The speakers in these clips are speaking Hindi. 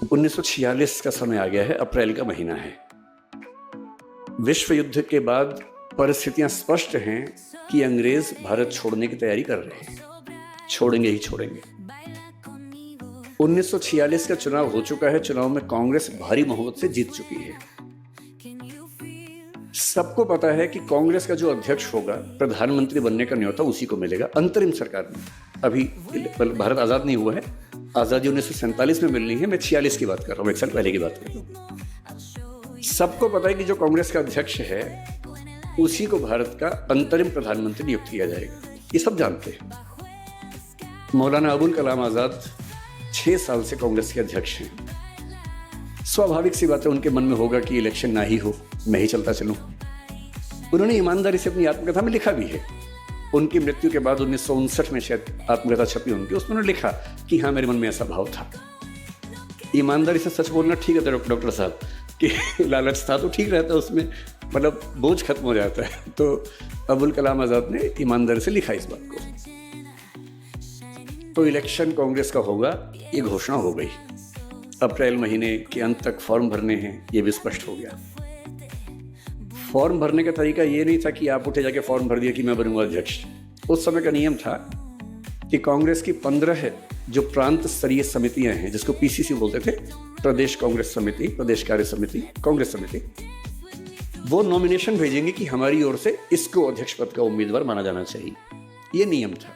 1946 का समय आ गया है, अप्रैल का महीना है। विश्व युद्ध के बाद परिस्थितियां स्पष्ट हैं कि अंग्रेज भारत छोड़ने की तैयारी कर रहे हैं, छोड़ेंगे ही छोड़ेंगे। 1946 का चुनाव हो चुका है। चुनाव में कांग्रेस भारी बहुमत से जीत चुकी है। सबको पता है कि कांग्रेस का जो अध्यक्ष होगा, प्रधानमंत्री बनने का न्योता उसी को मिलेगा अंतरिम सरकार में। अभी भारत आजाद नहीं हुआ है, आजादी 1947 में मिलनी है। मैं 46 की बात कर रहा हूँ, 1 साल पहले की बात कर रहा हूँ। सबको पता है कि जो कांग्रेस का अध्यक्ष है उसी को भारत का अंतरिम प्रधानमंत्री नियुक्त किया जाएगा, ये सब जानते हैं। मौलाना अबुल कलाम आजाद 6 साल से कांग्रेस के अध्यक्ष हैं। स्वाभाविक सी बात है, उनके मन में होगा कि इलेक्शन ना ही हो, मैं ही चलता चलूं। उन्होंने ईमानदारी से अपनी आत्मकथा में लिखा भी है। उनकी मृत्यु के बाद 1959 में शायद आत्मकथा छपी उनकी, उसमें उन्होंने लिखा कि हाँ, मेरे मन में ऐसा भाव था। ईमानदारी से सच बोलना ठीक है डॉक्टर साहब, कि लालच था तो ठीक रहता है, उसमें मतलब बोझ खत्म हो जाता है। तो अबुल कलाम आजाद ने ईमानदारी से लिखा इस बात को। तो इलेक्शन कांग्रेस का होगा, ये घोषणा हो गई। अप्रैल महीने के अंत तक फॉर्म भरने हैं, ये भी स्पष्ट हो गया। फॉर्म भरने का तरीका ये नहीं था कि आप उठे जाके फॉर्म भर दिया कि मैं बनूंगा अध्यक्ष। उस समय का नियम था कि कांग्रेस की 15 जो प्रांत स्तरीय समितियां हैं, जिसको पीसीसी बोलते थे, प्रदेश कांग्रेस समिति, प्रदेश कार्य समिति, कांग्रेस समिति, वो नॉमिनेशन भेजेंगे कि हमारी ओर से इसको अध्यक्ष पद का उम्मीदवार माना जाना चाहिए। ये नियम था।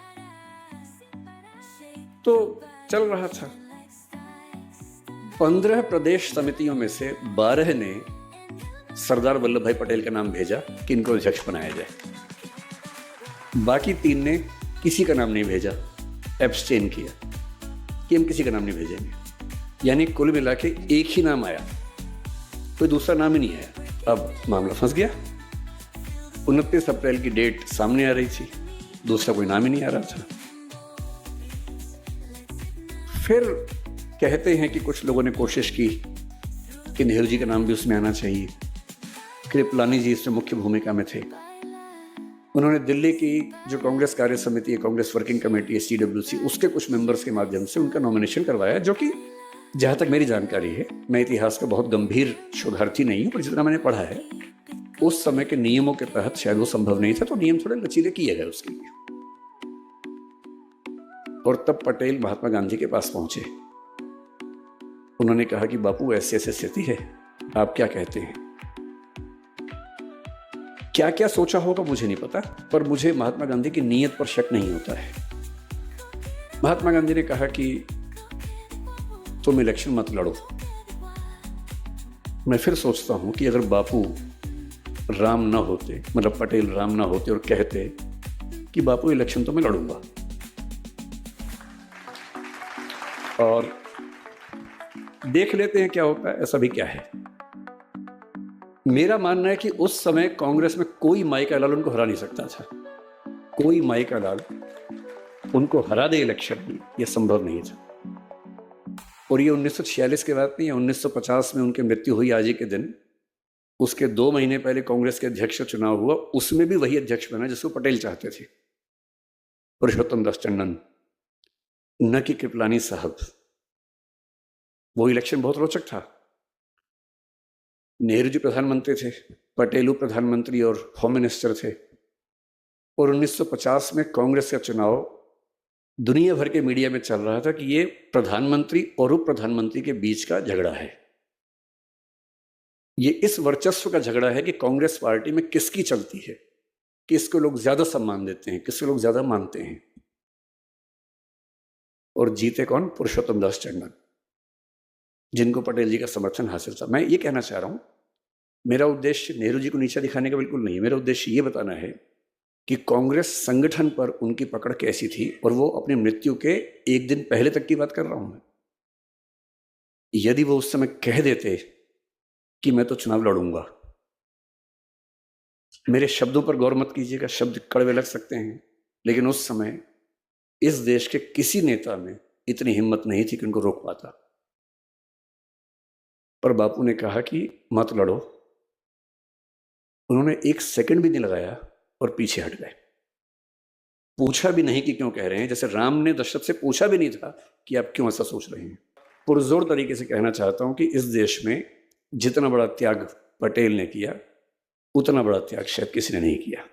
तो चल रहा था। 15 प्रदेश समितियों में से 12 ने सरदार वल्लभ भाई पटेल का नाम भेजा कि इनको अध्यक्ष बनाया जाए। बाकी 3 ने किसी का नाम नहीं भेजा, एब्सटेन किया कि हम किसी का नाम नहीं भेजेंगे। यानी कुल मिला के एक ही नाम आया, कोई दूसरा नाम ही नहीं आया। अब मामला फंस गया। 29 अप्रैल की डेट सामने आ रही थी, दूसरा कोई नाम ही नहीं आ रहा था। फिर कहते हैं कि कुछ लोगों ने कोशिश की कि नेहरू जी का नाम भी उसमें आना चाहिए। कृपलानी जी इसमें मुख्य भूमिका में थे। उन्होंने दिल्ली की जो कांग्रेस कार्य समिति है, कांग्रेस वर्किंग कमेटी है, CWC, उसके कुछ मेंबर्स के माध्यम से उनका नॉमिनेशन करवाया, जो कि जहाँ तक मेरी जानकारी है, मैं इतिहास का बहुत गंभीर शोधार्थी नहीं हूँ, पर जितना मैंने पढ़ा है उस समय के नियमों के तहत शायद वो संभव नहीं था। तो नियम थोड़े लचीले किए गए उसके लिए। और तब पटेल महात्मा गांधी के पास पहुंचे। उन्होंने कहा कि बापू, ऐसी ऐसी स्थिति है, आप क्या कहते हैं? क्या क्या सोचा होगा मुझे नहीं पता, पर मुझे महात्मा गांधी की नीयत पर शक नहीं होता है। महात्मा गांधी ने कहा कि तुम इलेक्शन मत लड़ो। मैं फिर सोचता हूं कि अगर बापू राम ना होते, मतलब पटेल राम ना होते और कहते कि बापू इलेक्शन तो मैं लड़ूंगा, और देख लेते हैं क्या होता है, ऐसा भी क्या है। मेरा मानना है कि उस समय कांग्रेस में कोई माई का लाल उनको हरा नहीं सकता था। कोई माई का लाल उनको हरा दे इलेक्शन में, यह संभव नहीं था। और ये 1946 के बाद नहीं है, 1950 में उनकी मृत्यु हुई आज ही के दिन। उसके 2 महीने पहले कांग्रेस के अध्यक्ष का चुनाव हुआ, उसमें भी वही अध्यक्ष बना जिसको पटेल चाहते थे, पुरुषोत्तम दास टंडन, न कि कृपलानी साहब। वो इलेक्शन बहुत रोचक था। नेहरू जी प्रधानमंत्री थे, पटेल उप प्रधानमंत्री और होम मिनिस्टर थे। और 1950 में कांग्रेस का चुनाव दुनिया भर के मीडिया में चल रहा था कि ये प्रधानमंत्री और उप प्रधानमंत्री के बीच का झगड़ा है। ये इस वर्चस्व का झगड़ा है कि कांग्रेस पार्टी में किसकी चलती है, किसको लोग ज्यादा सम्मान देते हैं, किसको लोग ज्यादा मानते हैं। और जीते कौन? पुरुषोत्तम दास टंडन, जिनको पटेल जी का समर्थन हासिल था। मैं ये कहना चाह रहा हूं, मेरा उद्देश्य नेहरू जी को नीचा दिखाने का बिल्कुल नहीं है। मेरा उद्देश्य ये बताना है कि कांग्रेस संगठन पर उनकी पकड़ कैसी थी, और वो अपनी मृत्यु के 1 दिन पहले तक की बात कर रहा हूं मैं। यदि वो उस समय कह देते कि मैं तो चुनाव लड़ूंगा, मेरे शब्दों पर गौर मत कीजिएगा, शब्द कड़वे लग सकते हैं, लेकिन उस समय इस देश के किसी नेता में इतनी हिम्मत नहीं थी कि उनको रोक पाता। पर बापू ने कहा कि मत लड़ो। उन्होंने 1 सेकंड भी नहीं लगाया और पीछे हट गए। पूछा भी नहीं कि क्यों कह रहे हैं, जैसे राम ने दशरथ से पूछा भी नहीं था कि आप क्यों ऐसा सोच रहे हैं। पुरजोर तरीके से कहना चाहता हूं कि इस देश में जितना बड़ा त्याग पटेल ने किया उतना बड़ा त्याग शायद किसी ने नहीं किया।